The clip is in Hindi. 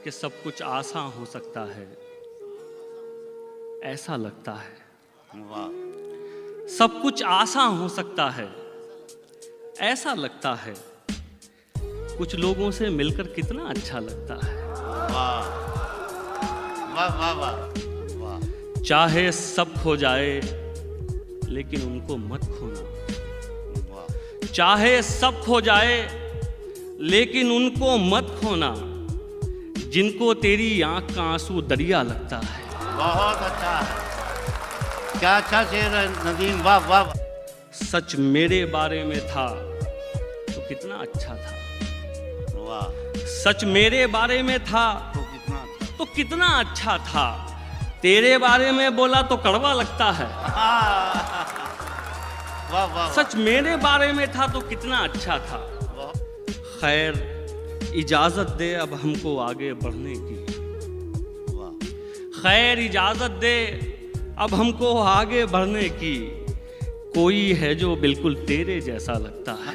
कि सब कुछ आसान हो सकता है, ऐसा लगता है। वाह। सब कुछ आसान हो सकता है, ऐसा लगता है। कुछ लोगों से मिलकर कितना अच्छा लगता है। वाह वाह वाह वाह वाह। चाहे सब खो जाए लेकिन उनको मत खोना। वाह। चाहे सब खो जाए लेकिन उनको मत खोना, जिनको तेरी आंख का आंसू दरिया लगता है। बहुत अच्छा है, क्या अच्छा शेर है नदीम, वाह वाह। सच मेरे बारे में था तो कितना अच्छा था। वाह। सच मेरे बारे में था तो कितना अच्छा। तो कितना अच्छा था। तेरे बारे में बोला तो कड़वा लगता है। वाह वाह। सच मेरे बारे में था तो कितना अच्छा था। वाह। खैर इजाजत दे अब हमको आगे बढ़ने की। वाह। खैर इजाजत दे अब हमको आगे बढ़ने की। कोई है जो बिल्कुल तेरे जैसा लगता है।